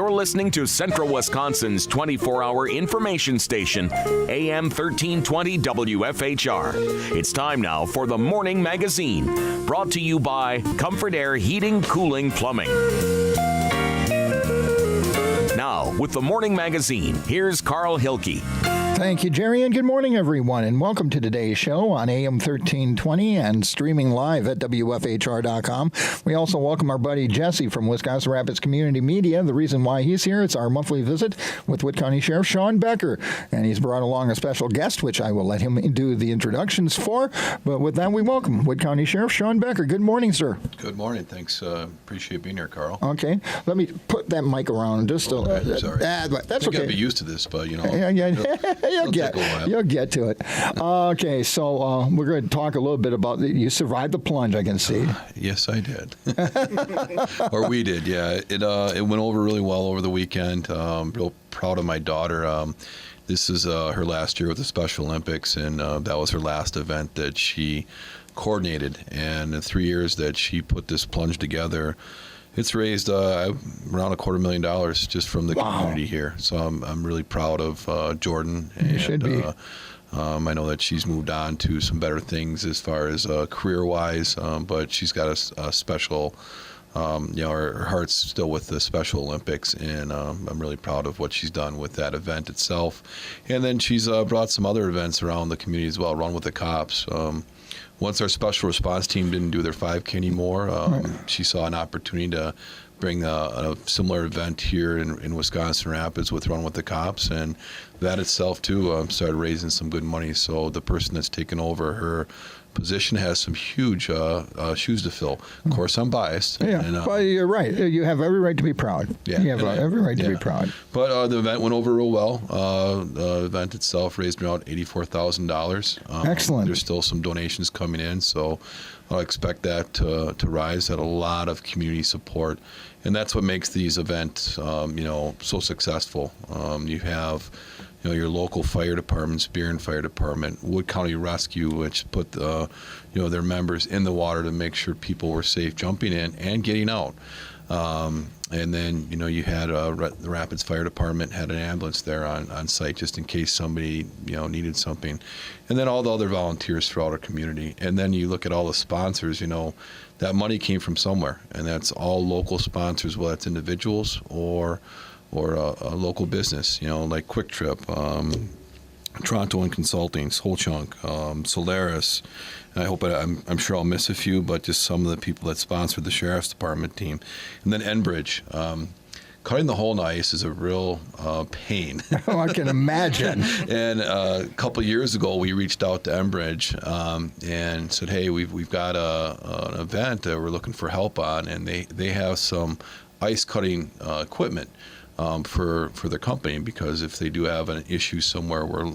You're listening to Central Wisconsin's 24-hour information station, AM 1320 WFHR. It's time now for the Morning Magazine, brought to you by Comfort Air Heating, Cooling, Plumbing. Now, with the Morning Magazine, here's Carl Hilke. Thank you, Jerry, and good morning, everyone, and welcome to today's show on AM 1320 and streaming live at WFHR.com. We also welcome our buddy Jesse from Wisconsin Rapids Community Media. The reason why he's here, it's our monthly visit with Wood County Sheriff Shawn Becker, and he's brought along a special guest, which I will let him do the introductions for. But with that, we welcome Wood County Sheriff Shawn Becker. Good morning, sir. Good morning. Thanks. Appreciate being here, Carl. Okay. Let me put that mic around just a little. Sorry. That's okay. I'll be used to this, but, You'll get to it. Okay, so we're going to talk a little bit about you survived the plunge, I can see. Yes, I did. Or we did, yeah. It went over really well over the weekend. Real proud of my daughter. This is her last year with the Special Olympics, and that was her last event that she coordinated. And in 3 years that she put this plunge together, it's raised around $250,000 just from the community here. So I'm really proud of Jordan. And, you should be. I know that she's moved on to some better things as far as career-wise, but she's got a special, her heart's still with the Special Olympics, and I'm really proud of what she's done with that event itself. And then she's brought some other events around the community as well, Run with the Cops. Once our special response team didn't do their 5K anymore, she saw an opportunity to bring a similar event here in Wisconsin Rapids with Run with the Cops, and that itself too started raising some good money. So the person that's taken over her position has some huge shoes to fill. Of course, I'm biased. Yeah, well, you're right. You have every right to be proud. Yeah, you have every right to be proud. But the event went over real well. The event itself raised around $84,000. Excellent. There's still some donations coming in, so I expect that to rise. Had a lot of community support, and that's what makes these events, so successful. You have your local fire departments, Buren Fire Department, Wood County Rescue, which put their members in the water to make sure people were safe jumping in and getting out. And then, you had the Rapids Fire Department had an ambulance there on site just in case somebody, needed something. And then all the other volunteers throughout our community. And then you look at all the sponsors, that money came from somewhere. And that's all local sponsors, whether it's individuals or a local business, like Quick Trip, Toronto and Consulting, Whole Chunk, Solaris. And I hope I'm sure I'll miss a few, but just some of the people that sponsored the Sheriff's Department team. And then Enbridge. Cutting the hole in the ice is a real pain. Oh, I can imagine. And a couple of years ago, we reached out to Enbridge and said, hey, we've got an event that we're looking for help on, and they have some ice cutting equipment for their company, because if they do have an issue somewhere where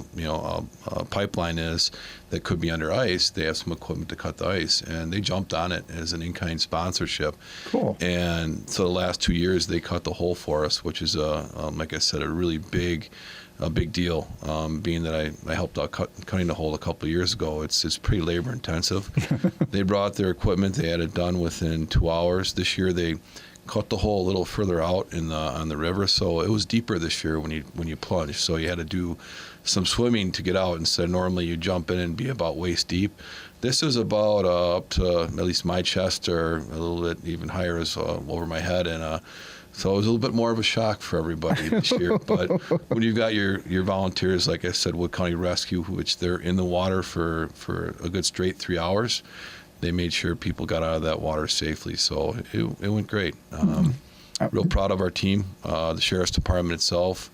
a pipeline is that could be under ice, they have some equipment to cut the ice, and they jumped on it as an in-kind sponsorship. Cool. And so the last 2 years they cut the hole for us, which is like I said, a really big deal. Being that I helped out cutting the hole a couple of years ago, it's pretty labor intensive. They brought their equipment, they had it done within 2 hours. This year they cut the hole a little further out on the river, so it was deeper this year when you plunge. So you had to do some swimming to get out instead of normally you jump in and be about waist deep. This is about up to at least my chest, or a little bit even higher is over my head, and so it was a little bit more of a shock for everybody this year. But when you've got your volunteers, like I said, Wood County Rescue, which they're in the water for a good straight 3 hours. They made sure people got out of that water safely, so it went great. Real proud of our team, the Sheriff's Department itself.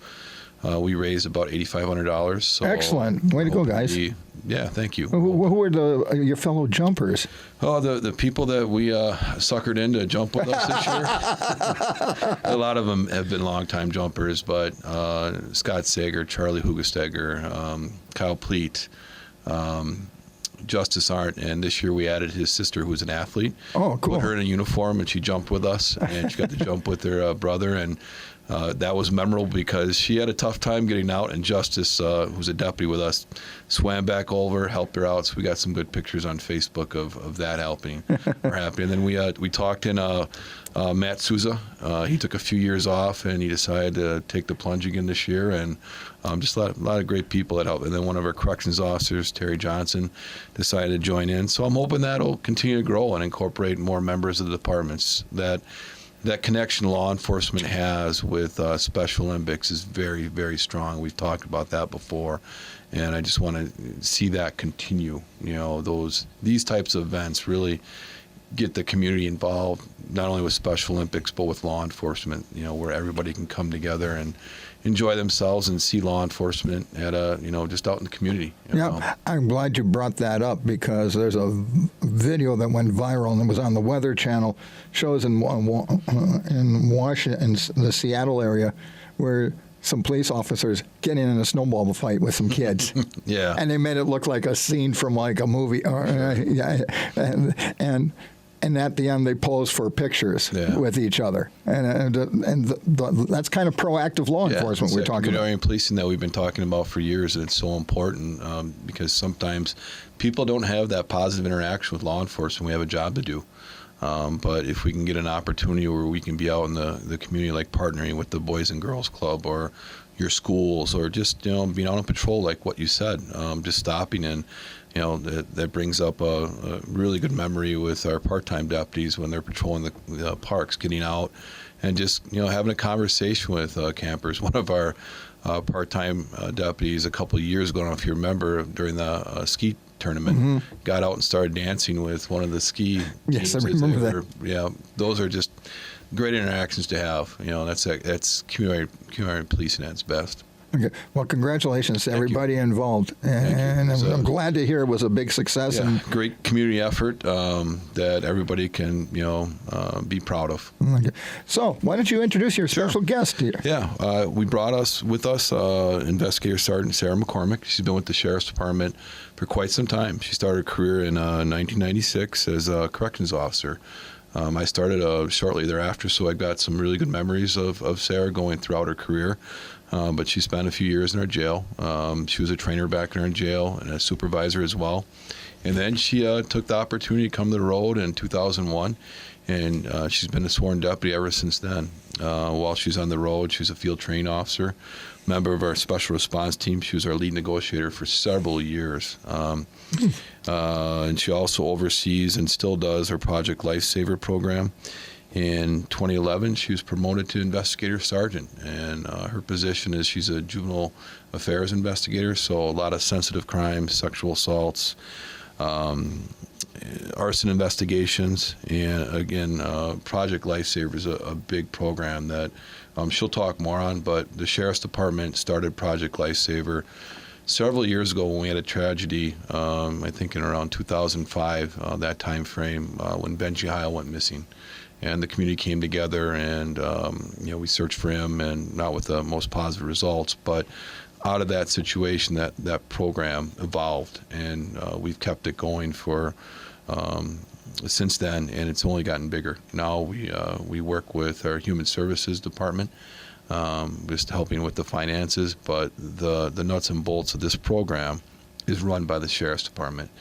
We raised about $8,500. So excellent. Way to go, guys. Yeah, thank you. Who were your fellow jumpers? Oh, the people that we suckered in to jump with us this year. A lot of them have been longtime jumpers, but Scott Sager, Charlie Hugesteger, Kyle Pleat, Justice Arndt, and this year we added his sister, who's an athlete. Oh, cool. Put her in a uniform, and she jumped with us, and she got to jump with her brother, and that was memorable because she had a tough time getting out, and Justice, who's a deputy with us, swam back over, helped her out. So we got some good pictures on Facebook of that helping her happy. And then we talked in Matt Souza. He took a few years off, and he decided to take the plunge again this year, and just a lot of great people that helped. And then one of our corrections officers, Terry Johnson, decided to join in. So I'm hoping that'll continue to grow and incorporate more members of the departments. That connection law enforcement has with Special Olympics is very, very strong. We've talked about that before, and I just want to see that continue. These types of events really get the community involved, not only with Special Olympics, but with law enforcement, where everybody can come together and enjoy themselves and see law enforcement at just out in the community. Yeah, I'm glad you brought that up because there's a video that went viral and it was on the Weather Channel, shows in Washington, in the Seattle area, where some police officers get in a snowball fight with some kids. Yeah. And they made it look like a scene from like a movie. And at the end, they pose for pictures with each other, and that's kind of proactive law enforcement we're talking about. Community policing that we've been talking about for years, and it's so important because sometimes people don't have that positive interaction with law enforcement. We have a job to do, but if we can get an opportunity where we can be out in the community, like partnering with the Boys and Girls Club or your schools, or just being out on patrol, like what you said, just stopping and. That brings up a really good memory with our part-time deputies when they're patrolling the parks, getting out and just, having a conversation with campers. One of our part-time deputies a couple of years ago, I don't know if you remember, during the ski tournament, got out and started dancing with one of the ski Yes, teams. I remember that. Yeah, those are just great interactions to have. That's community policing at its best. Okay. Well, congratulations to everybody involved, and I'm glad to hear it was a big success. Yeah, and great community effort that everybody can, be proud of. Okay. So, why don't you introduce your special guest here? Yeah, we brought with us Investigative Sergeant Sara McCormick. She's been with the Sheriff's Department for quite some time. She started her career in 1996 as a corrections officer. I started shortly thereafter, so I got some really good memories of Sara going throughout her career. But she spent a few years in our jail. She was a trainer back in our jail and a supervisor as well. And then she took the opportunity to come to the road in 2001, and she's been a sworn deputy ever since then. While she's on the road, she's a field training officer, member of our special response team. She was our lead negotiator for several years. And she also oversees and still does our Project Lifesaver program. In 2011, she was promoted to investigative sergeant, and her position is she's a juvenile affairs investigator, so a lot of sensitive crimes, sexual assaults, arson investigations, and again, Project Lifesaver is a big program that she'll talk more on, but the Sheriff's Department started Project Lifesaver several years ago when we had a tragedy, I think in around 2005, that time frame, when Benji Heil went missing. And the community came together, and we searched for him, and not with the most positive results. But out of that situation, that program evolved, and we've kept it going for since then, and it's only gotten bigger. Now we work with our Human Services Department, just helping with the finances. But the nuts and bolts of this program is run by the Sheriff's Department.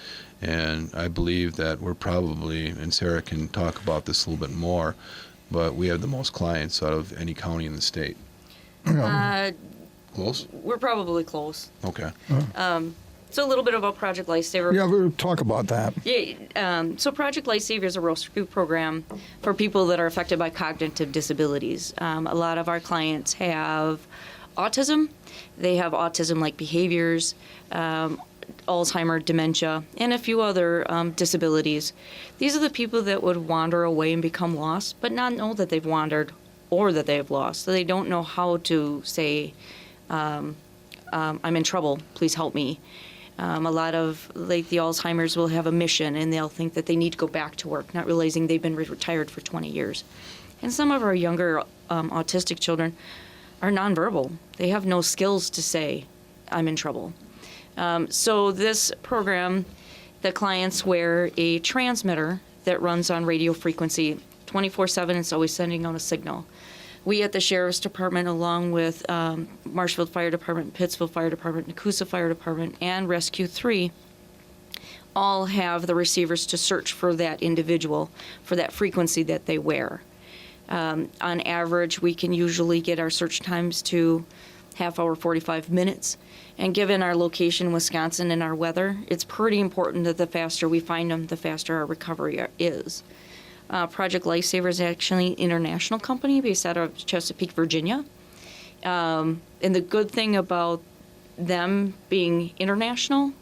And I believe that we're probably, and Sara can talk about this a little bit more, but we have the most clients out of any county in the state. Close? We're probably close. Okay. So a little bit about Project Lifesaver. Yeah, we'll talk about that. Yeah, so Project Lifesaver is a rescue program for people that are affected by cognitive disabilities. A lot of our clients have autism. They have autism-like behaviors, Alzheimer's, dementia, and a few other disabilities. These are the people that would wander away and become lost, but not know that they've wandered or that they have lost. So they don't know how to say, I'm in trouble, please help me. A lot of, like the Alzheimer's, will have a mission, and they'll think that they need to go back to work, not realizing they've been retired for 20 years. And some of our younger autistic children are nonverbal. They have no skills to say, I'm in trouble. So this program, the clients wear a transmitter that runs on radio frequency 24/7. It's always sending out a signal. We at the Sheriff's Department, along with Marshfield Fire Department, Pittsfield Fire Department, Nakusa Fire Department, and Rescue 3, all have the receivers to search for that individual, for that frequency that they wear. On average, we can usually get our search times to half hour, 45 minutes. And given our location in Wisconsin and our weather, it's pretty important that the faster we find them, the faster our recovery is. Project Lifesaver is actually an international company based out of Chesapeake, Virginia. And the good thing about them being international,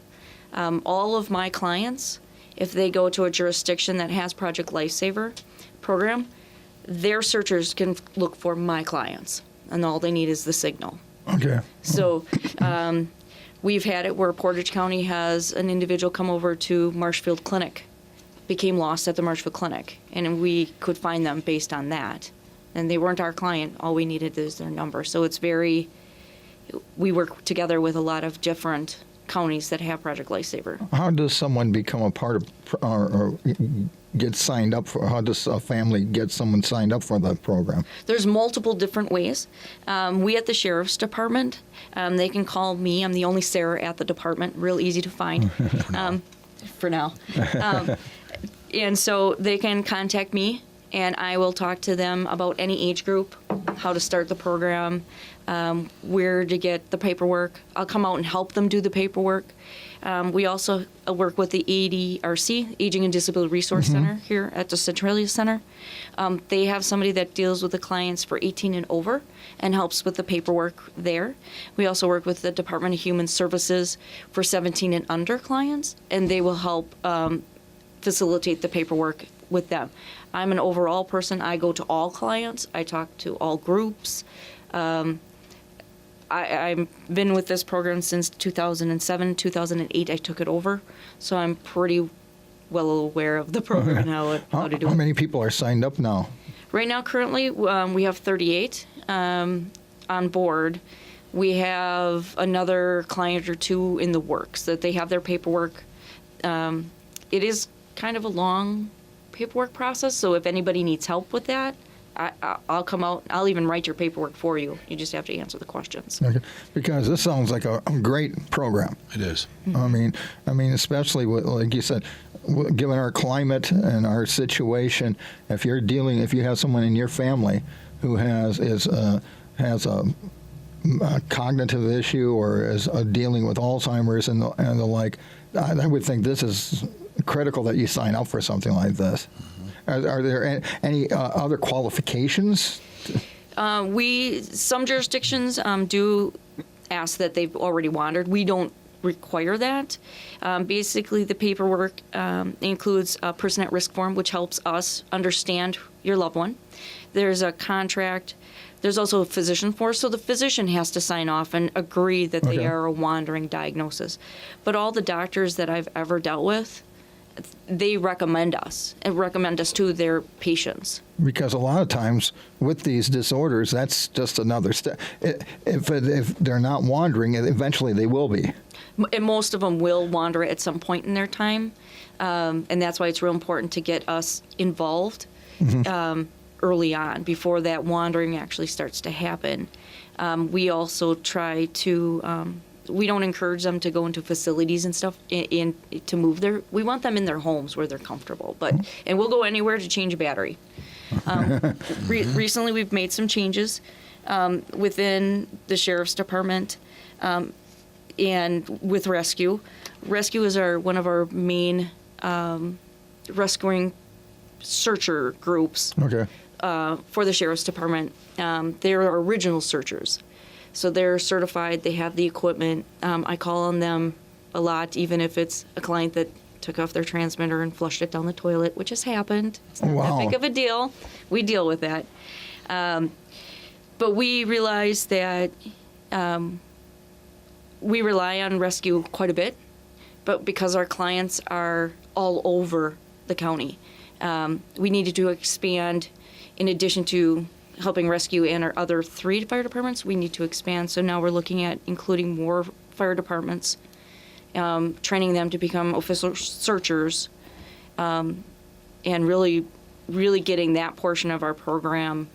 all of my clients, if they go to a jurisdiction that has Project Lifesaver program, their searchers can look for my clients, and all they need is the signal. Okay. So we've had it where Portage County has an individual come over to Marshfield Clinic, became lost at the Marshfield Clinic, and we could find them based on that. And they weren't our client. All we needed is their number. So it's we work together with a lot of different counties that have Project Lifesaver. How does someone become a part of or get signed up for? How does a family get someone signed up for the program? There's multiple different ways. We at the Sheriff's Department, they can call me. I'm the only Sarah at the department. Real easy to find for now. And so they can contact me, and I will talk to them about any age group, how to start the program, where to get the paperwork. I'll come out and help them do the paperwork. We also work with the ADRC, Aging and Disability Resource Center, here at the Centralia Center. They have somebody that deals with the clients for 18 and over and helps with the paperwork there. We also work with the Department of Human Services for 17 and under clients, and they will help facilitate the paperwork with them. I'm an overall person. I go to all clients. I talk to all groups. I've been with this program since 2007, 2008. I took it over, so I'm pretty well aware of the program and how to do it. How many people are signed up now? Right now, currently, we have 38 on board. We have another client or two in the works that they have their paperwork. It is kind of a long paperwork process, so if anybody needs help with that, I'll come out. I'll even write your paperwork for you. You just have to answer the questions. Okay. Because this sounds like a great program. It is. I mean, especially with, like you said, given our climate and our situation, if you have someone in your family who has a cognitive issue or is dealing with Alzheimer's and the like, I would think this is critical that you sign up for something like this. Are there any other qualifications? Some jurisdictions do ask that they've already wandered. We don't require that. Basically, the paperwork includes a person at risk form, which helps us understand your loved one. There's a contract. There's also a physician form, so the physician has to sign off and agree that they are a wandering diagnosis. But all the doctors that I've ever dealt with, they recommend us to their patients. Because a lot of times with these disorders, that's just another step. If they're not wandering, eventually they will be. And most of them will wander at some point in their time, and that's why it's real important to get us involved early on before that wandering actually starts to happen. We also try to. We don't encourage them to go into facilities and stuff to move there. We want them in their homes where they're comfortable. And we'll go anywhere to change a battery. Recently, we've made some changes within the Sheriff's Department and with Rescue. Rescue is one of our main rescuing searcher groups for the Sheriff's Department. They're our original searchers. So they're certified, they have the equipment. I call on them a lot, even if it's a client that took off their transmitter and flushed it down the toilet, which has happened. It's not that big of a deal. We deal with that. But we realize that we rely on rescue quite a bit, but because our clients are all over the county, we needed to expand in addition to helping rescue and our other 3 fire departments, we need to expand. So now we're looking at including more fire departments, training them to become official searchers, and really getting that portion of our program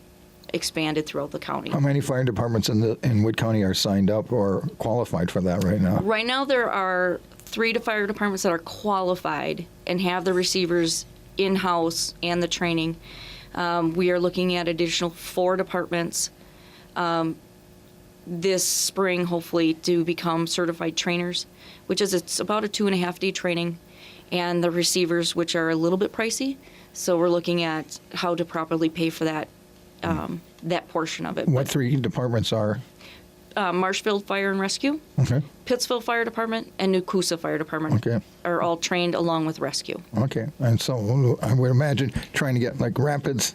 expanded throughout the county. How many fire departments in Wood County are signed up or qualified for that right now? Right now, there are 3 fire departments that are qualified and have the receivers in-house and the training. We are looking at additional 4 departments this spring, hopefully, to become certified trainers, which is it's about a 2.5-day training, and the receivers, which are a little bit pricey. So we're looking at how to properly pay for that that portion of it. What 3 departments are? Marshfield Fire and Rescue, Okay. Pittsville Fire Department, and New Coosa Fire Department are all trained along with rescue. Okay. And so I would imagine trying to get like Rapids,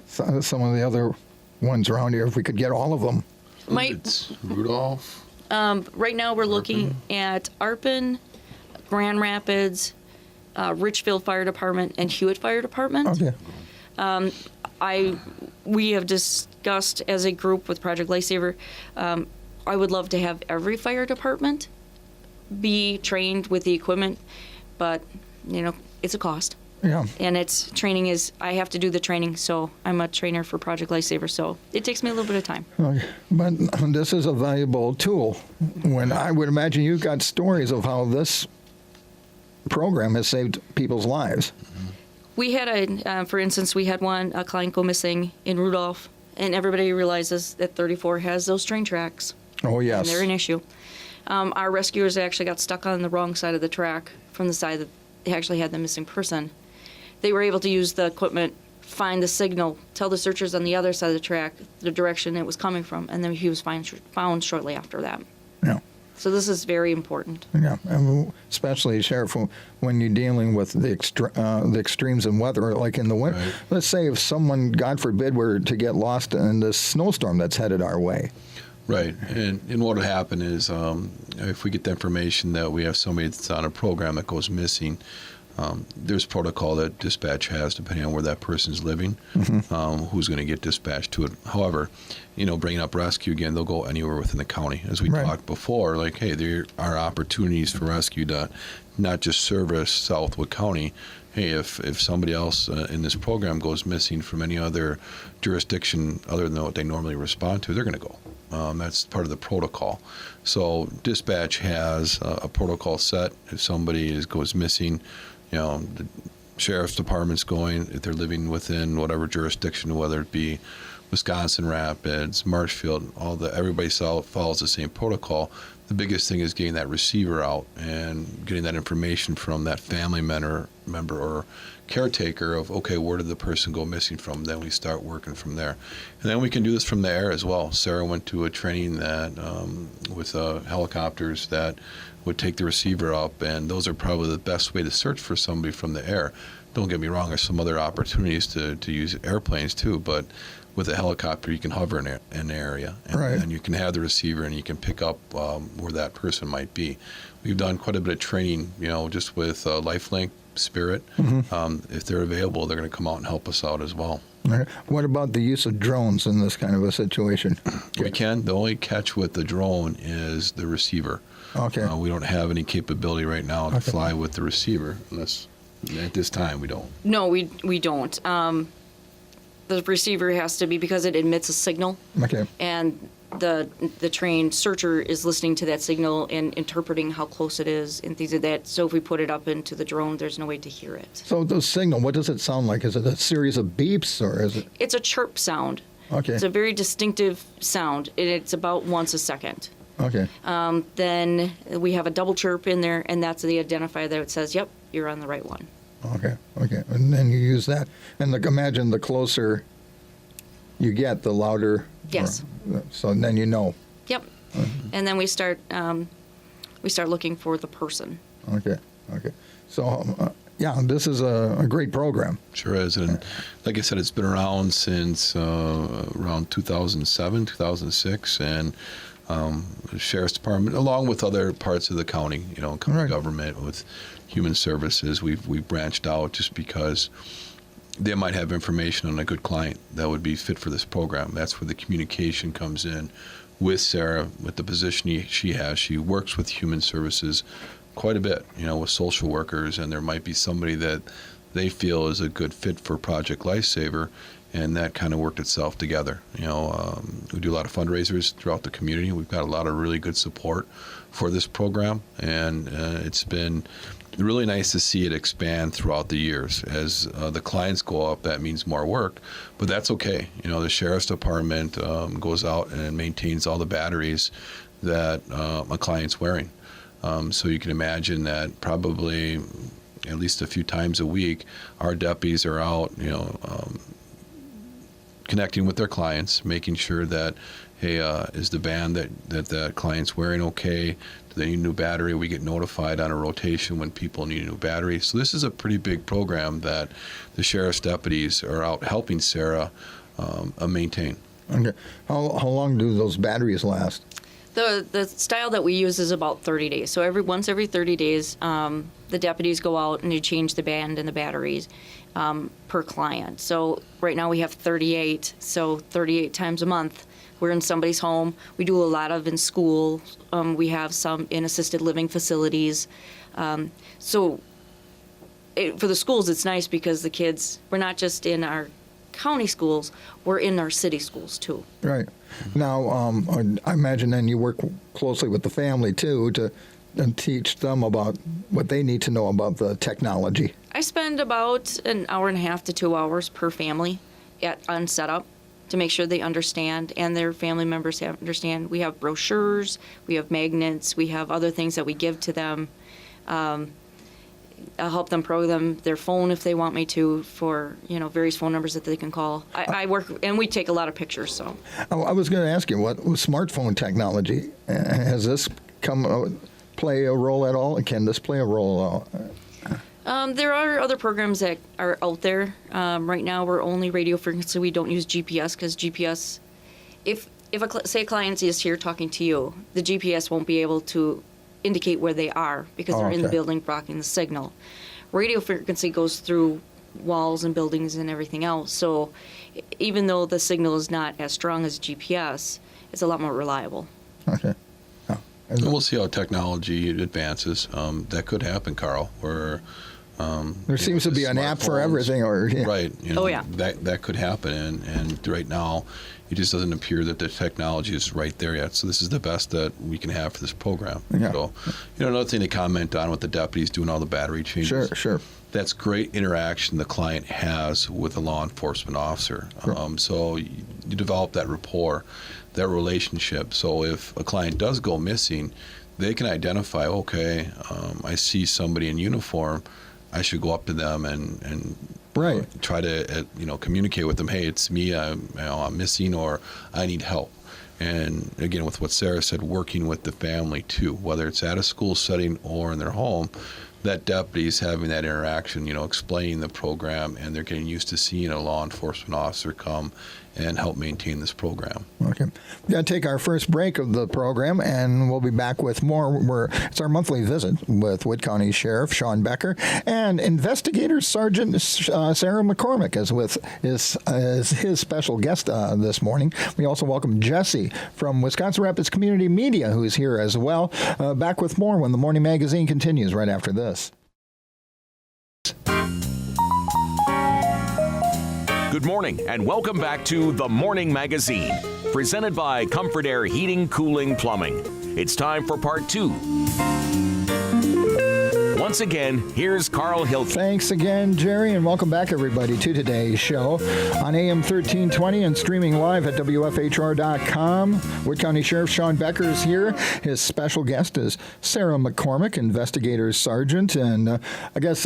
some of the other ones around here, if we could get all of them. It's Rudolph. Right now, we're looking at Arpin, Grand Rapids, Richfield Fire Department, and Hewitt Fire Department. Okay. We have discussed as a group with Project Lifesaver. I would love to have every fire department be trained with the equipment, but it's a cost. Yeah. And it's training I have to do the training, so I'm a trainer for Project Lifesaver, so it takes me a little bit of time. Okay. But this is a valuable tool. When I would imagine you've got stories of how this program has saved people's lives. We had for instance, we had a client go missing in Rudolph, and everybody realizes that 34 has those train tracks. Oh, yes. And they're an issue. Our rescuers actually got stuck on the wrong side of the track from the side that they actually had the missing person. They were able to use the equipment, find the signal, tell the searchers on the other side of the track the direction it was coming from, and then he was found shortly after that. Yeah. So this is very important. Yeah, and especially, Sheriff, when you're dealing with the extremes in weather, like in the winter. Right. Let's say if someone, God forbid, were to get lost in this snowstorm that's headed our way. Right, and what would happen is if we get the information that we have somebody that's on a program that goes missing, there's protocol that dispatch has depending on where that person's living, who's going to get dispatched to it. However, bringing up rescue again, they'll go anywhere within the county. As we talked before, like, hey, there are opportunities for rescue to not just service Southwood County. Hey, if somebody else in this program goes missing from any other jurisdiction other than what they normally respond to, they're going to go. That's part of the protocol. So dispatch has a protocol set. If somebody goes missing, the sheriff's department's going, if they're living within whatever jurisdiction, whether it be Wisconsin Rapids, Marshfield, everybody follows the same protocol. The biggest thing is getting that receiver out and getting that information from that family member or caretaker of, okay, where did the person go missing from? Then we start working from there. And then we can do this from the air as well. Sarah went to a training that with helicopters that would take the receiver up, and those are probably the best way to search for somebody from the air. Don't get me wrong, there's some other opportunities to use airplanes too, but with a helicopter, you can hover in an area, and you can have the receiver, and you can pick up where that person might be. We've done quite a bit of training, just with LifeLink, Spirit. If they're available, they're going to come out and help us out as well. What about the use of drones in this kind of a situation? We can. The only catch with the drone is the receiver. Okay. We don't have any capability right now to fly with the receiver, unless at this time we don't. No, we don't. The receiver has to be, because it emits a signal. Okay. And the trained searcher is listening to that signal and interpreting how close it is and things like that. So if we put it up into the drone, there's no way to hear it. So the signal, what does it sound like? Is it a series of beeps, or is it? It's a chirp sound. Okay. It's a very distinctive sound, and it's about once a second. Okay. Then we have a double chirp in there, and that's the identifier that says, yep, you're on the right one. Okay. And then you use that. And imagine the closer you get, the louder. Yes. So then you know. Yep. And then we start looking for the person. Okay. So, this is a great program. Sure is. And like I said, it's been around since around 2007, 2006. And the Sheriff's Department, along with other parts of the county, county government, with Human Services, we've branched out just because they might have information on a good client that would be fit for this program. That's where the communication comes in with Sarah, with the position she has. She works with Human Services quite a bit, with social workers, and there might be somebody that they feel is a good fit for Project Lifesaver, and that kind of worked itself together. We do a lot of fundraisers throughout the community. We've got a lot of really good support for this program, and it's been really nice to see it expand throughout the years. As the clients go up, that means more work, but that's okay. The Sheriff's Department goes out and maintains all the batteries that a client's wearing. So you can imagine that probably at least a few times a week, our deputies are out, connecting with their clients, making sure that, hey, is the band that client's wearing okay? Do they need a new battery? We get notified on a rotation when people need a new battery. So this is a pretty big program that the sheriff's deputies are out helping Sara maintain. Okay. How long do those batteries last? The style that we use is about 30 days. So once every 30 days, the deputies go out and they change the band and the batteries per client. So right now we have 38, so 38 times a month. We're in somebody's home. We do a lot of in school. We have some in assisted living facilities. For the schools, it's nice because the kids, we're not just in our county schools, we're in our city schools too. Right. Now, I imagine then you work closely with the family too to teach them about what they need to know about the technology. I spend about an hour and a half to 2 hours per family on setup to make sure they understand and their family members understand. We have brochures, we have magnets, we have other things that we give to them. I'll help them program their phone if they want me to for, various phone numbers that they can call. I work, and we take a lot of pictures, so. I was going to ask you, what was smartphone technology? Has this play a role at all? Can this play a role at all? There are other programs that are out there. Right now, we're only radio frequency. We don't use GPS because GPS, if say a client is here talking to you, the GPS won't be able to indicate where they are because they're in the building blocking the signal. Radio frequency goes through walls and buildings and everything else. So even though the signal is not as strong as GPS, it's a lot more reliable. Okay. And we'll see how technology advances. That could happen, Carl, where there seems to be an app for everything. Right. Yeah. That could happen. And right now, it just doesn't appear that the technology is right there yet. So this is the best that we can have for this program. Yeah. So, another thing to comment on with the deputies doing all the battery changes. Sure. That's great interaction the client has with a law enforcement officer. Sure. So you develop that rapport, that relationship. So if a client does go missing, they can identify, okay, I see somebody in uniform, I should go up to them and right. Try to communicate with them. Hey, it's me. I'm missing, or I need help. And again, with what Sara said, working with the family too, whether it's at a school setting or in their home, that deputy's having that interaction, explaining the program, and they're getting used to seeing a law enforcement officer come and help maintain this program. Okay. We're going to take our first break of the program, and we'll be back with more. It's our monthly visit with Wood County Sheriff Shawn Becker and Investigative Sergeant Sara McCormick is his special guest this morning. We also welcome Jesse from Wisconsin Rapids Community Media, who is here as well. Back with more when the Morning Magazine continues right after this. Good morning and welcome back to The Morning Magazine, presented by Comfort Air Heating, Cooling, Plumbing. It's time for part 2. Once again, here's Carl Hilke. Thanks again, Jerry, and welcome back, everybody, to today's show on AM 1320 and streaming live at WFHR.com. Wood County Sheriff Shawn Becker is here. His special guest is Sara McCormick, Investigative Sergeant. And I guess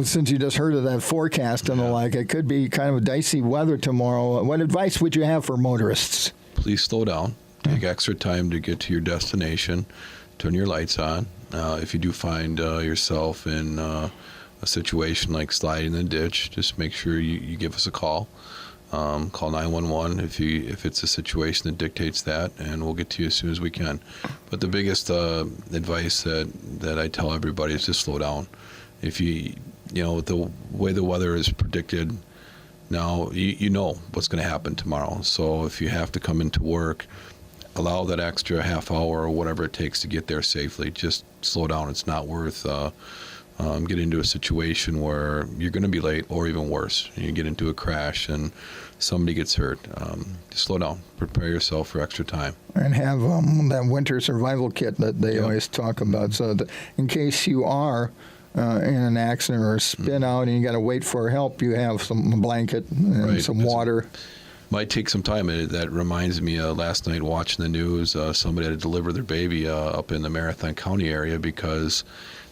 since you just heard of that forecast and the like, it could be kind of a dicey weather tomorrow. What advice would you have for motorists? Please slow down. Take extra time to get to your destination. Turn your lights on. If you do find yourself in a situation like sliding in the ditch, just make sure you give us a call. Call 911 if it's a situation that dictates that, and we'll get to you as soon as we can. But the biggest advice that I tell everybody is just slow down. If the way the weather is predicted now, you know what's going to happen tomorrow. So if you have to come into work, allow that extra half hour or whatever it takes to get there safely. Just slow down. It's not worth get into a situation where you're going to be late, or even worse, you get into a crash and somebody gets hurt. Slow down, prepare yourself for extra time. And have that winter survival kit that they always talk about, so that in case you are in an accident or a spin out and you got to wait for help, you have some blanket and some water. Might take some time. That reminds me, last night watching the news, somebody had to deliver their baby up in the Marathon County area because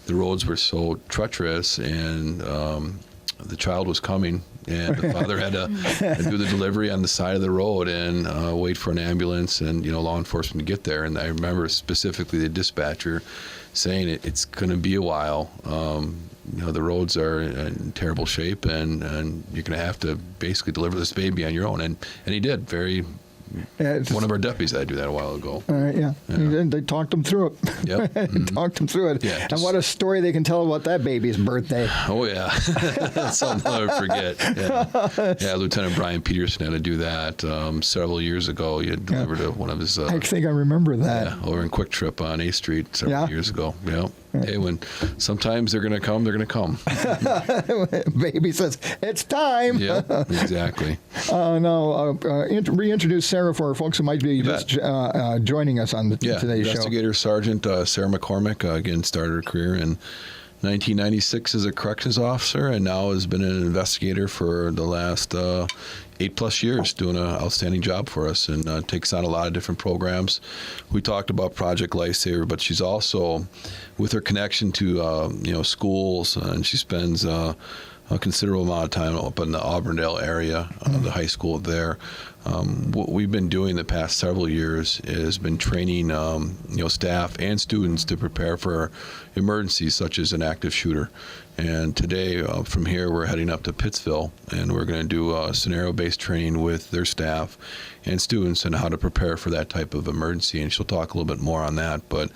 the roads were so treacherous, and the child was coming, and the father had to do the delivery on the side of the road and wait for an ambulance and law enforcement to get there. And I remember specifically the dispatcher saying it's going to be a while. The roads are in terrible shape, and you're going to have to basically deliver this baby on your own. And he did. One of our deputies had to do that a while ago. They talked them through it. Yep. Mm-hmm. Talked them through it. Yeah, and what a story they can tell about that baby's birthday. Oh, yeah. Something I'll never forget. Yeah, Lieutenant Brian Peterson had to do that several years ago. He had delivered to one of his... I think I remember that. Yeah, over in Quick Trip on A Street several years ago. Yeah. Hey, when sometimes they're going to come, they're going to come. Baby says, it's time. Yeah, exactly. Reintroduce Sarah for folks who might be just joining us on today's show. Investigative Sergeant Sara McCormick, again, started her career in 1996 as a corrections officer, and now has been an investigator for the last 8+ years, doing an outstanding job for us, and takes on a lot of different programs. We talked about Project Lifesaver, but she's also, with her connection to schools, and she spends a considerable amount of time up in the Auburndale area, the high school there. What we've been doing the past several years is been training staff and students to prepare for emergencies such as an active shooter. And today, from here, we're heading up to Pittsville, and we're going to do scenario-based training with their staff and students on how to prepare for that type of emergency. And she'll talk a little bit more on that. But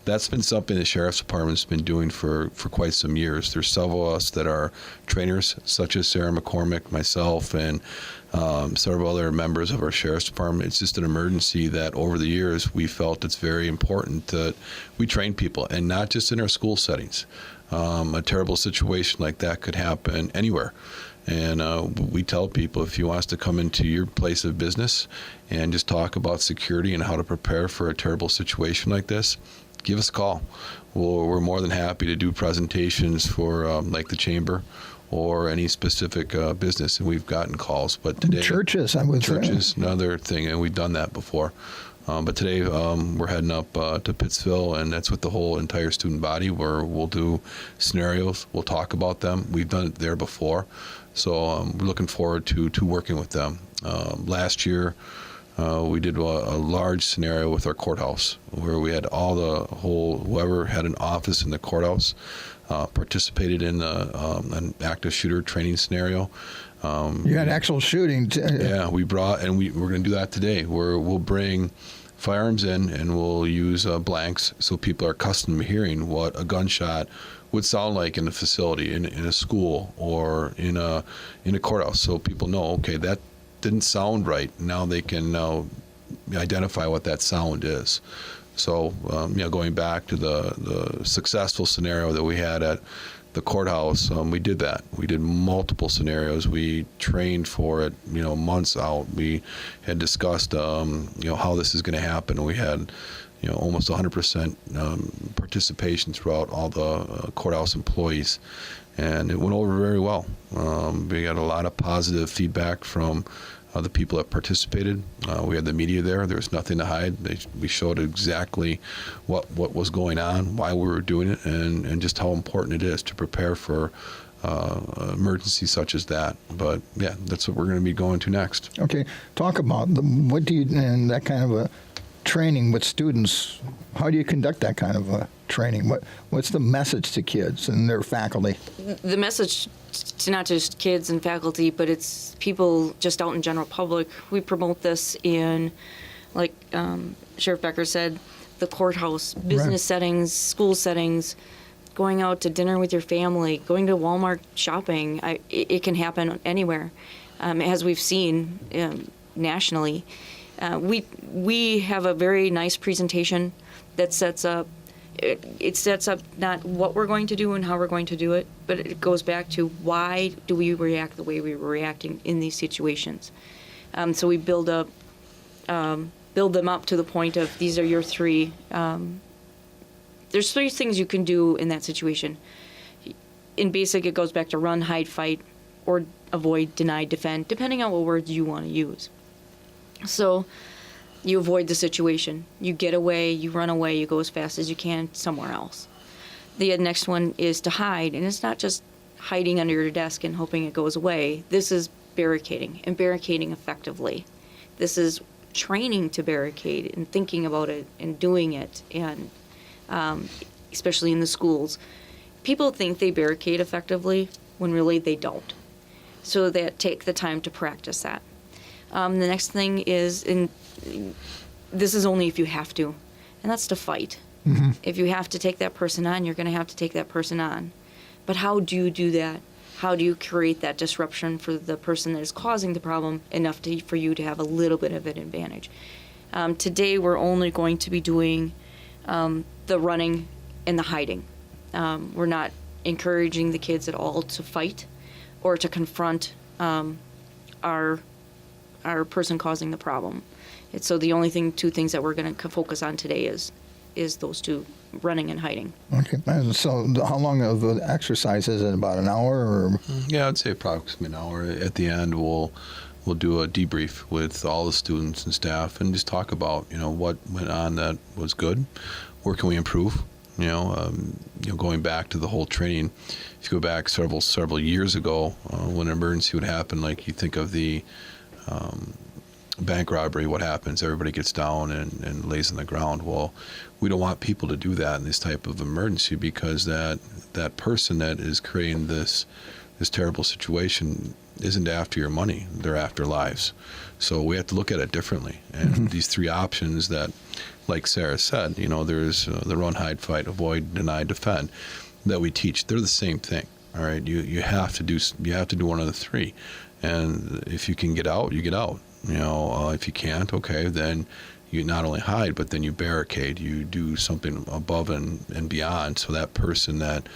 that's been something the Sheriff's Department's been doing for quite some years. There's several of us that are trainers, such as Sara McCormick, myself, and several other members of our Sheriff's Department. It's just an emergency that over the years we felt it's very important that we train people, and not just in our school settings. A terrible situation like that could happen anywhere. And we tell people, if you want us to come into your place of business and just talk about security and how to prepare for a terrible situation like this, give us a call. We're more than happy to do presentations for like the chamber or any specific business, and we've gotten calls. But today, churches, another thing, and we've done that before. But today we're heading up to Pittsville, and that's with the whole entire student body, where we'll do scenarios. We'll talk about them. We've done it there before, so we're looking forward to working with them. Last year, we did a large scenario with our courthouse, where we had whoever had an office in the courthouse participated in an active shooter training scenario. You had actual shooting. Yeah, we brought, and we're going to do that today, where we'll bring firearms in, and we'll use blanks, so people are accustomed to hearing what a gunshot would sound like in a facility, in a school, or in a courthouse, so people know, okay, that didn't sound right. Now they can identify what that sound is. So, going back to the successful scenario that we had at the courthouse, we did that. We did multiple scenarios. We trained for it, months out. We had discussed, how this is going to happen. And we had, almost 100% participation throughout all the courthouse employees. And it went over very well. We got a lot of positive feedback from the people that participated. We had the media there. There was nothing to hide. We showed exactly what was going on, why we were doing it, and just how important it is to prepare for emergencies such as that. But yeah, that's what we're going to be going to next. Okay, talk about what do you, and that kind of a training with students. How do you conduct that kind of a training? What's the message to kids and their faculty? The message to not just kids and faculty, but it's people just out in general public. We promote this in, like Sheriff Becker said, the courthouse, business settings, school settings, going out to dinner with your family, going to Walmart shopping. It can happen anywhere, as we've seen nationally. We have a very nice presentation that sets up it sets up not what we're going to do and how we're going to do it, but it goes back to why do we react the way we were reacting in these situations. So we build them up to the point of these are your three. There's three things you can do in that situation. In basic, it goes back to run, hide, fight, or avoid, deny, defend, depending on what words you want to use. So you avoid the situation. You get away, you run away, you go as fast as you can somewhere else. The next one is to hide, and it's not just hiding under your desk and hoping it goes away. This is barricading, and barricading effectively. This is training to barricade and thinking about it and doing it, and especially in the schools. People think they barricade effectively when really they don't. So they take the time to practice that. The next thing is, this is only if you have to, and that's to fight. Mm-hmm. If you have to take that person on, you're going to have to take that person on. But how do you do that? How do you create that disruption for the person that is causing the problem enough for you to have a little bit of an advantage? Today we're only going to be doing the running and the hiding. We're not encouraging the kids at all to fight or to confront our person causing the problem. So the only two things that we're going to focus on today is those two, running and hiding. Okay. And so how long of the exercise is it? About an hour? Or? Yeah, I'd say approximately an hour. At the end, we'll do a debrief with all the students and staff and just talk about what went on that was good, where can we improve. Going back to the whole training, if you go back several years ago, when an emergency would happen, like you think of the bank robbery, what happens? Everybody gets down and lays on the ground. Well, we don't want people to do that in this type of emergency, because that person that is creating this terrible situation isn't after your money, they're after lives. So we have to look at it differently. And mm-hmm. these three options that, like Sarah said, there's the run, hide, fight, avoid, deny, defend that we teach. They're the same thing. All right, you have to do one of the three, and if you can get out, you get out. If you can't, okay, then you not only hide, but then you barricade. You do something above and beyond, so that person that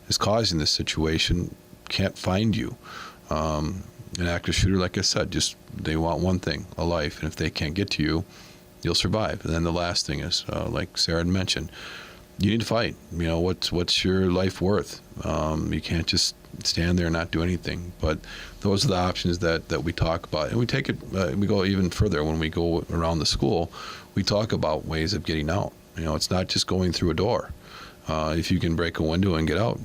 is causing this situation can't find you. An active shooter, like I said, they want one thing, a life, and if they can't get to you, you'll survive. And then the last thing is, like Sarah had mentioned, you need to fight. What's your life worth? You can't just stand there and not do anything. But those are the options that we talk about, and we take it. We go even further when we go around the school. We talk about ways of getting out. It's not just going through a door. If you can break a window and get out,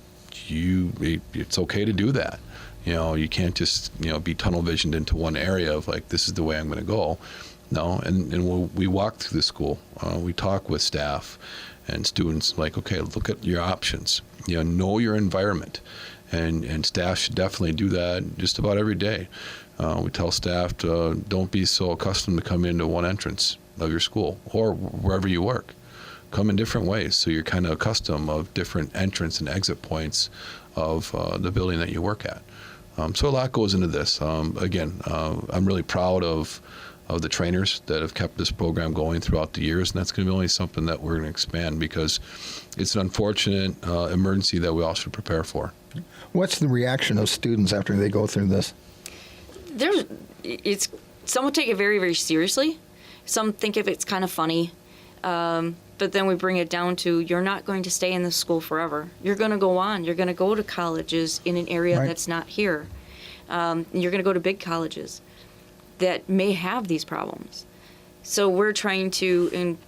it's okay to do that. You can't just be tunnel visioned into one area of like, this is the way I'm going to go. No, and we walk through the school. We talk with staff and students, like, okay, look at your options. Know your environment, and staff should definitely do that just about every day. We tell staff to don't be so accustomed to come into one entrance of your school or wherever you work. Come in different ways, so you're kind of accustomed of different entrance and exit points of the building that you work at. So a lot goes into this. Again, I'm really proud of the trainers that have kept this program going throughout the years, and that's going to be only something that we're going to expand, because it's an unfortunate emergency that we all should prepare for. What's the reaction of students after they go through this? Some will take it very, very seriously. Some think of it's kind of funny. But then we bring it down to, you're not going to stay in this school forever. You're going to go on. You're going to go to colleges in an area right. that's not here. You're going to go to big colleges that may have these problems. So we're trying to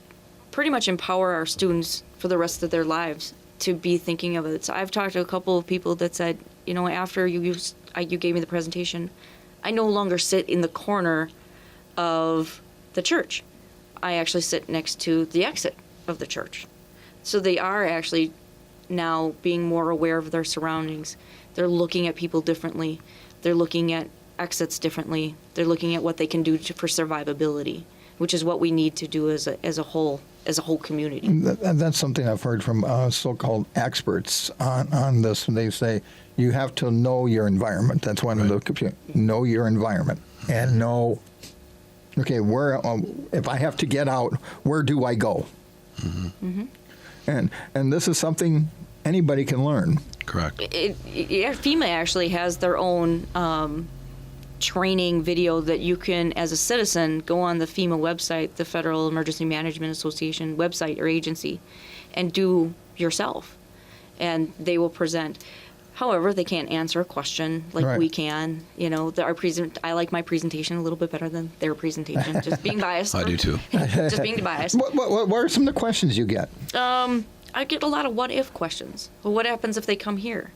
pretty much empower our students for the rest of their lives to be thinking of it. So I've talked to a couple of people that said, after you gave me the presentation, I no longer sit in the corner of the church. I actually sit next to the exit of the church. So they are actually now being more aware of their surroundings. They're looking at people differently. They're looking at exits differently. They're looking at what they can do for survivability, which is what we need to do as a whole community. That's something I've heard from so-called experts on this. They say you have to know your environment. That's one of the know your environment and know. Okay, where if I have to get out, where do I go? Mm-hmm. Mm-hmm. And this is something anybody can learn. Correct. FEMA actually has their own training video that you can, as a citizen, go on the FEMA website, the Federal Emergency Management Association website or agency, and do yourself. And they will present. However, they can't answer a question like Right. we can. You know, I like my presentation a little bit better than their presentation. Just being biased. I do too. Just being biased. What are some of the questions you get? I get a lot of what if questions. Well, what happens if they come here?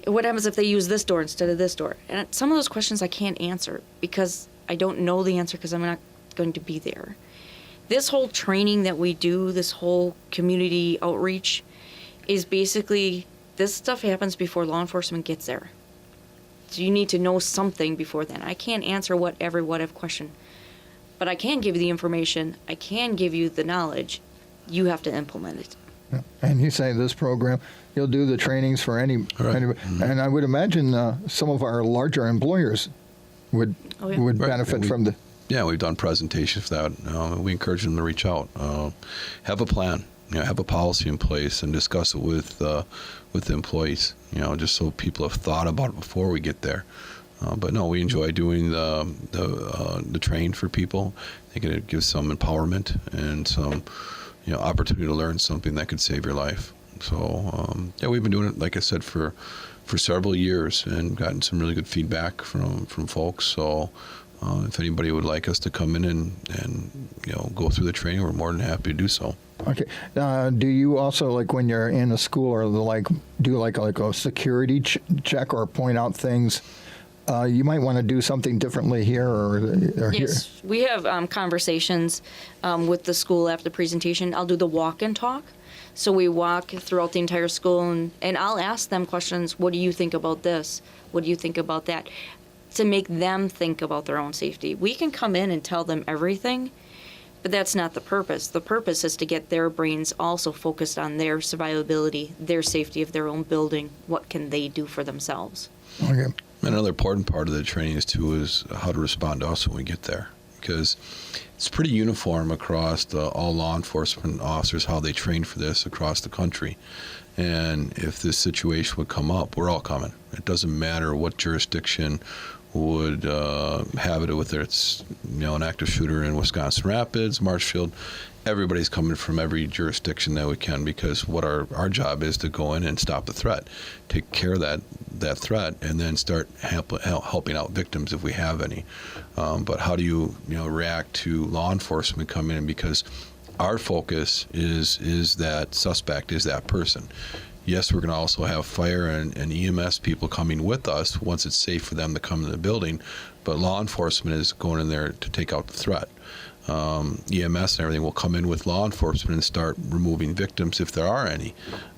What happens if they use this door instead of this door? And some of those questions I can't answer because I don't know the answer because I'm not going to be there. This whole training that we do, this whole community outreach, is basically this stuff happens before law enforcement gets there. So you need to know something before then. I can't answer every what if question, but I can give you the information. I can give you the knowledge. You have to implement it. And you say this program, you'll do the trainings for anybody. Mm-hmm. And I would imagine some of our larger employers would Right. benefit from the. Yeah, we've done presentations for that. We encourage them to reach out, have a plan, have a policy in place, and discuss it with the employees. Just so people have thought about it before we get there. But no, we enjoy doing the train for people. I think it gives some empowerment and some opportunity to learn something that could save your life. So we've been doing it, like I said, for several years and gotten some really good feedback from folks. So if anybody would like us to come in and go through the training, we're more than happy to do so. Okay. Do you also, like when you're in a school, or do like a security check or point out things? You might want to do something differently here or here. Yes, we have conversations with the school after the presentation. I'll do the walk and talk. So we walk throughout the entire school, and I'll ask them questions. What do you think about this? What do you think about that? To make them think about their own safety. We can come in and tell them everything, but that's not the purpose. The purpose is to get their brains also focused on their survivability, their safety of their own building. What can they do for themselves? Okay. Another important part of the training is how to respond to us when we get there, because it's pretty uniform across all law enforcement officers how they train for this across the country. And if this situation would come up, we're all coming. It doesn't matter what jurisdiction would have it, whether it's an active shooter in Wisconsin Rapids, Marshfield. Everybody's coming from every jurisdiction that we can, because what our job is to go in and stop the threat, take care of that threat, and then start helping out victims if we have any. But how do you react to law enforcement coming in? Because our focus is that suspect, is that person. Yes, we're going to also have fire and EMS people coming with us once it's safe for them to come to the building, but law enforcement is going in there to take out the threat. EMS and everything will come in with law enforcement and start removing victims if there are any.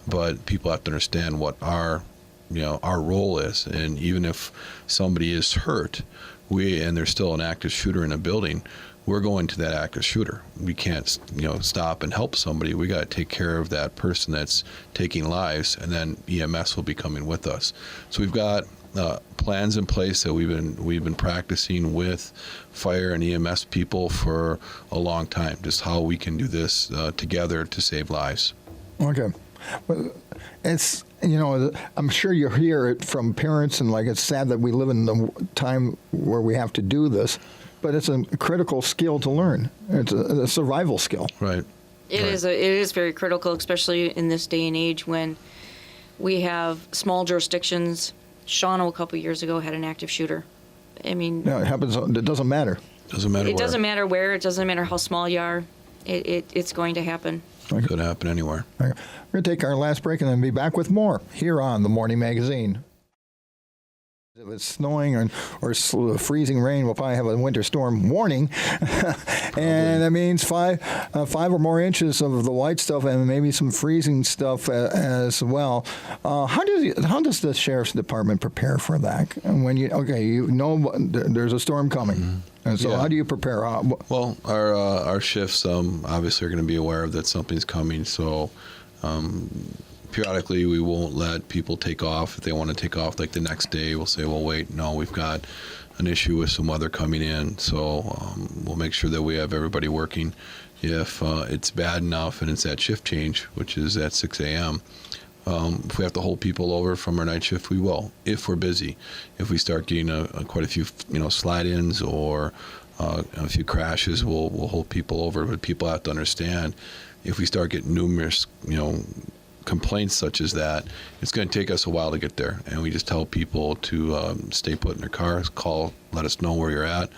But people have to understand what our role is, and even if somebody is hurt, and there's still an active shooter in a building, we're going to that active shooter. We can't, stop and help somebody. We got to take care of that person that's taking lives, and then EMS will be coming with us. So we've got plans in place that we've been practicing with fire and EMS people for a long time. Just how we can do this together to save lives. Okay. Well, it's, I'm sure you hear it from parents, and it's sad that we live in the time where we have to do this, but it's a critical skill to learn. It's a survival skill. Right. It is very critical, especially in this day and age when we have small jurisdictions. Shawn, a couple years ago, had an active shooter. I mean, Yeah, it happens. It doesn't matter. Doesn't matter. It doesn't matter where. It doesn't matter how small you are. It's going to happen. It could happen anywhere. We're going to take our last break and then be back with more here on the Morning Magazine. If it's snowing or freezing rain, we'll probably have a winter storm warning, and that means five or more inches of the white stuff and maybe some freezing stuff as well. How does the sheriff's department prepare for that? And when there's a storm coming, Mm-hmm. and so how do you prepare? Well, our shifts obviously are going to be aware of that something's coming, so periodically we won't let people take off. If they want to take off like the next day, we'll say, well, wait, no, we've got an issue with some weather coming in. So we'll make sure that we have everybody working. If it's bad enough and it's that shift change, which is at 6 a.m., if we have to hold people over from our night shift, we will, if we're busy. If we start getting quite a few, slide-ins or a few crashes, we'll hold people over. But people have to understand, if we start getting numerous, complaints such as that, it's going to take us a while to get there. And we just tell people to stay put in their cars, call, let us know where you're at,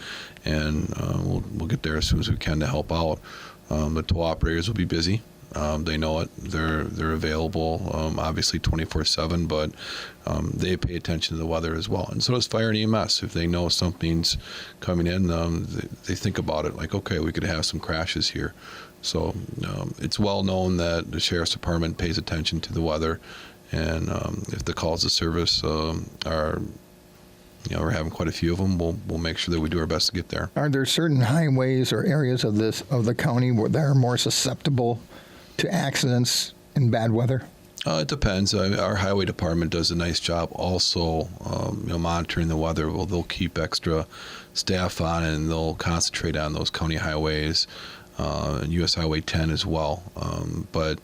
and we'll get there as soon as we can to help out. The tow operators will be busy. They know it. They're available, obviously 24/7, but they pay attention to the weather as well. And so does fire and EMS. If they know something's coming in, they think about it. Like, okay, we could have some crashes here. So it's well known that the Sheriff's Department pays attention to the weather, and if the calls to service are, we're having quite a few of them, we'll make sure that we do our best to get there. Are there certain highways or areas of the county where they're more susceptible to accidents in bad weather? It depends. Our highway department does a nice job also monitoring the weather. Well, they'll keep extra staff on it, and they'll concentrate on those county highways and U.S. Highway 10 as well. But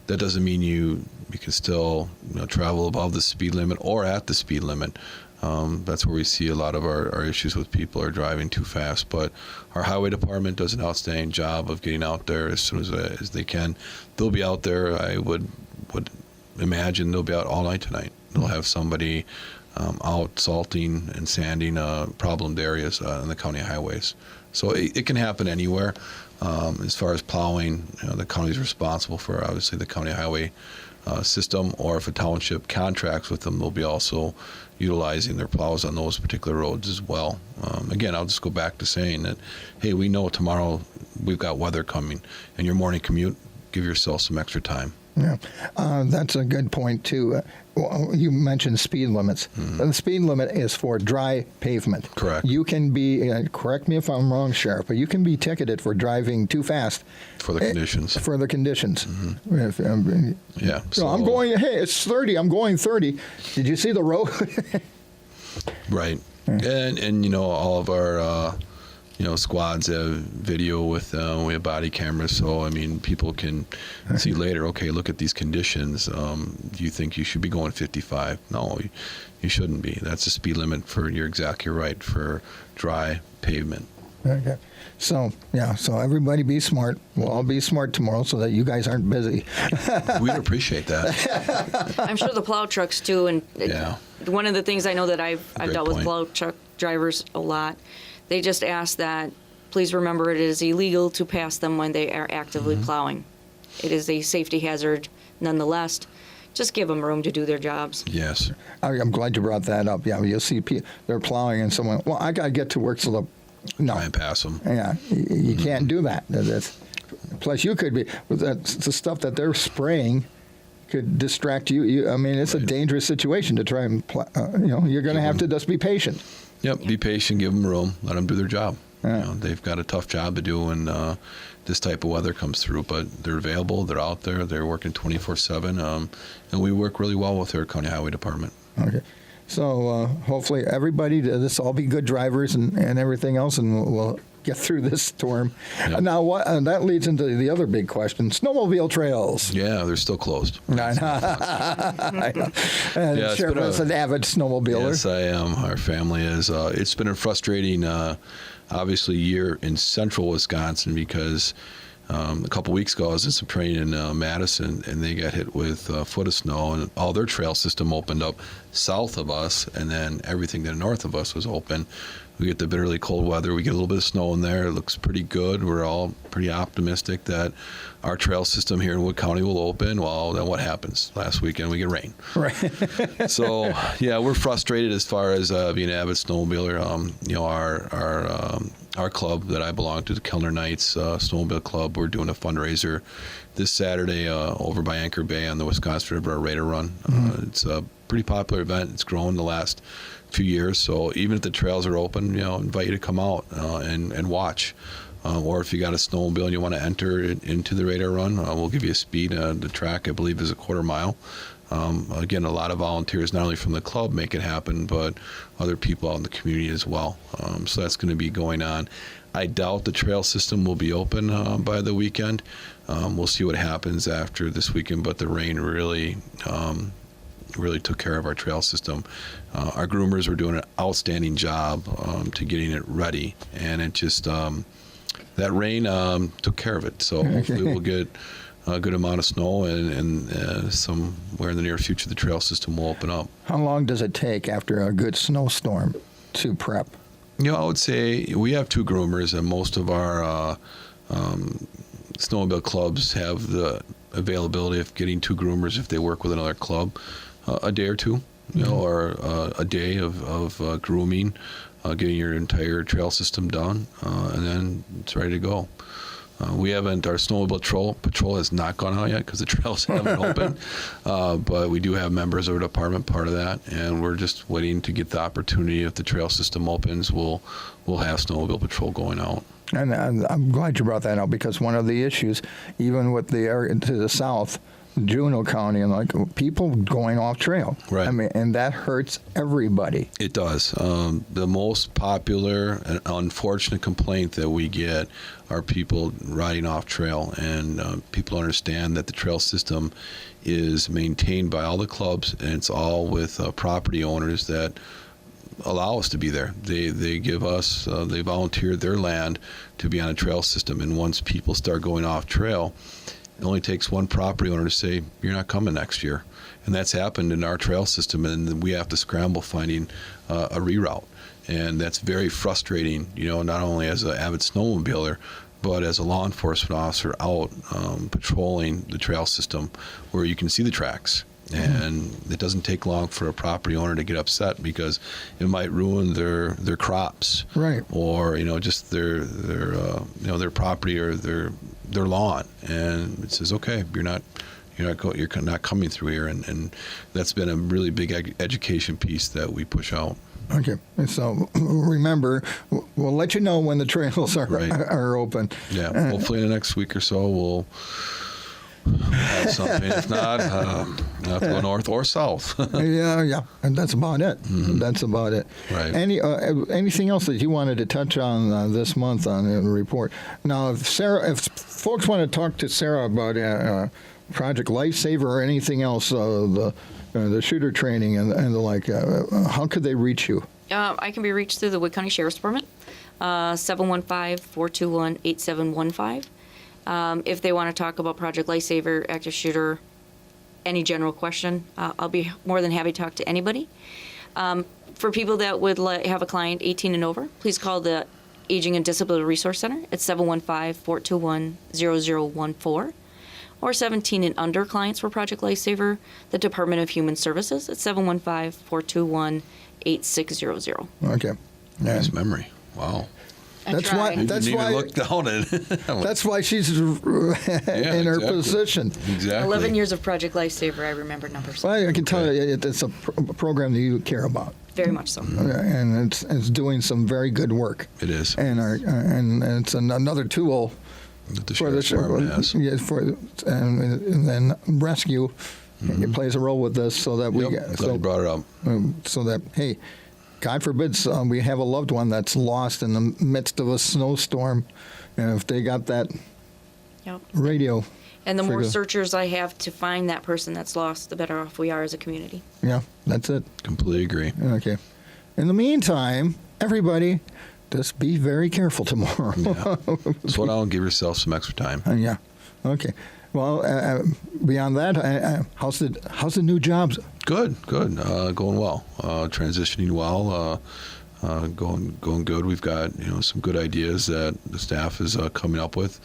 that doesn't mean you can still travel above the speed limit or at the speed limit. That's where we see a lot of our issues with people are driving too fast. But our highway department does an outstanding job of getting out there as soon as they can. They'll be out there. I would imagine they'll be out all night tonight. They'll have somebody out salting and sanding problemed areas on the county highways. So it can happen anywhere. As far as plowing, the county's responsible for obviously the county highway system, or if a township contracts with them, they'll be also utilizing their plows on those particular roads as well. Again, I'll just go back to saying that, hey, we know tomorrow we've got weather coming, and your morning commute, give yourself some extra time. Yeah, that's a good point too. You mentioned speed limits. Mm-hmm. The speed limit is for dry pavement. Correct. You can be, correct me if I'm wrong, Sheriff, but you can be ticketed for driving too fast. For the conditions. For the conditions. Mm-hmm. Yeah. So I'm going, hey, it's 30, I'm going 30. Did you see the road? Right. And all of our squads have video with them. We have body cameras, so people can see later, okay, look at these conditions. Do you think you should be going 55? No, you shouldn't be. That's the speed limit you're exactly right, for dry pavement. Okay. So everybody be smart. We'll all be smart tomorrow so that you guys aren't busy. We'd appreciate that. I'm sure the plow trucks too. And one of the things I know that I've dealt with plow truck drivers a lot, they just ask that, please remember it is illegal to pass them when they are actively plowing. It is a safety hazard nonetheless. Just give them room to do their jobs. Yes. I'm glad you brought that up. Yeah, you'll see they're plowing and someone, well, I got to get to work, so no. Try and pass them. Yeah, you can't do that. Plus, you could be, the stuff that they're spraying could distract you. It's a dangerous situation to try and, you're going to have to just be patient. Yep, be patient, give them room, let them do their job. Yeah. They've got a tough job to do when this type of weather comes through, but they're available, they're out there, they're working 24/7, and we work really well with our county highway department. Okay. So hopefully everybody, this all be good drivers and everything else, and we'll get through this storm. Yep. Now, that leads into the other big question, snowmobile trails. Yeah, they're still closed. I know. And Yeah, Sheriff is an avid snowmobiler. Yes, I am. Our family is. It's been a frustrating, obviously, year in central Wisconsin because a couple weeks ago I was in some training in Madison, and they got hit with a foot of snow, and all their trail system opened up south of us, and then everything to the north of us was open. We get the bitterly cold weather. We get a little bit of snow in there. It looks pretty good. We're all pretty optimistic that our trail system here in Wood County will open. Well, then what happens? Last weekend we get rain. Right. So, yeah, we're frustrated as far as being an avid snowmobiler. Our club that I belong to, the Kellner Knights Snowmobile Club, we're doing a fundraiser this Saturday over by Anchor Bay on the Wisconsin River, our Raider Run. It's a pretty popular event. It's grown the last few years, so even if the trails are open, invite you to come out and watch. or if you got a snowmobile and you want to enter it into the radar run, we'll give you a speed. The track, I believe, is a quarter mile. Again, a lot of volunteers, not only from the club, make it happen, but other people out in the community as well. So that's going to be going on. I doubt the trail system will be open by the weekend. We'll see what happens after this weekend, but the rain really took care of our trail system. Our groomers were doing an outstanding job to getting it ready, and it just that rain took care of it. So hopefully we'll get a good amount of snow, and somewhere in the near future the trail system will open up. How long does it take after a good snowstorm to prep? I would say we have 2 groomers, and most of our snowmobile clubs have the availability of getting 2 groomers if they work with another club, a day or 2, or a day of grooming, getting your entire trail system done, and then it's ready to go. Our snowmobile patrol has not gone out yet because the trails haven't opened, but we do have members of our department part of that, and we're just waiting to get the opportunity. If the trail system opens, we'll have snowmobile patrol going out. And I'm glad you brought that up, because one of the issues, even with the area to the south, Juneau County, and people going off trail. Right. I mean, and that hurts everybody. It does. The most popular and unfortunate complaint that we get are people riding off trail, and people understand that the trail system is maintained by all the clubs, and it's all with property owners that allow us to be there. They give us, they volunteer their land to be on a trail system, and once people start going off trail, it only takes one property owner to say, you're not coming next year. And that's happened in our trail system, and we have to scramble finding a reroute. And that's very frustrating, not only as an avid snowmobiler, but as a law enforcement officer out patrolling the trail system where you can see the tracks. And it doesn't take long for a property owner to get upset because it might ruin their crops, right? Or just their property or their lawn. And it says, okay, you're not coming through here, and that's been a really big education piece that we push out. Okay, so remember, we'll let you know when the trails are open. Yeah, hopefully in the next week or so we'll have something. If not, we'll have to go north or south. yeah, and that's about it. Mm-hmm. That's about it. Right. Anything else that you wanted to touch on this month on the report? Now, if folks want to talk to Sara about Project Lifesaver or anything else, the shooter training and the like, how could they reach you? I can be reached through the Wood County Sheriff's Department, 715-421-8715. If they want to talk about Project Lifesaver, active shooter, any general question, I'll be more than happy to talk to anybody. For people that would have a client 18 and over, please call the Aging and Disability Resource Center at 715-421-0014. Or 17 and under clients for Project Lifesaver, the Department of Human Services at 715-421-8600. Okay. Nice memory. Wow. That's why look down at it. That's why she's in her position. Exactly. 11 years of Project Lifesaver, I remember numbers. Well, I can tell you it's a program that you care about. Very much so. And it's doing some very good work. It is. And it's another tool that the Sheriff's Department has. Yeah, and then rescue it plays a role with this, so that we glad you brought it up. So that, hey, God forbid we have a loved one that's lost in the midst of a snowstorm, and if they got that radio. And the more searchers I have to find that person that's lost, the better off we are as a community. Yeah, that's it. Completely agree. Okay. In the meantime, everybody, just be very careful tomorrow. Yeah. Slow down and give yourself some extra time. Yeah. Okay. Well, beyond that, how's the new jobs? Good. Going well. Transitioning well. Going good. We've got some good ideas that the staff is coming up with.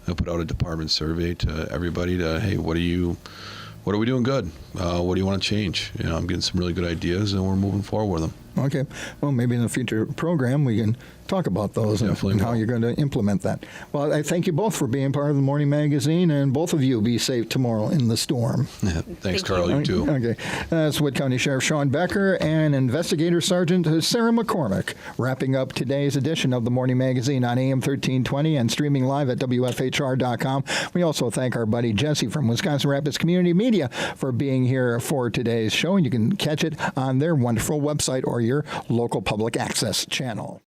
I put out a department survey to everybody hey, what are we doing good? What do you want to change? I'm getting some really good ideas, and we're moving forward with them. Okay. Well, maybe in a future program we can talk about those and how you're going to implement that. Well, I thank you both for being part of the Morning Magazine, and both of you be safe tomorrow in the storm. Yeah, thanks, Carl. You too. Okay. That's Wood County Sheriff Shawn Becker and Investigative Sergeant Sara McCormick wrapping up today's edition of the Morning Magazine on AM 1320 and streaming live at WFHR.com. We also thank our buddy Jesse from Wisconsin Rapids Community Media for being here for today's show, and you can catch it on their wonderful website or your local public access channel.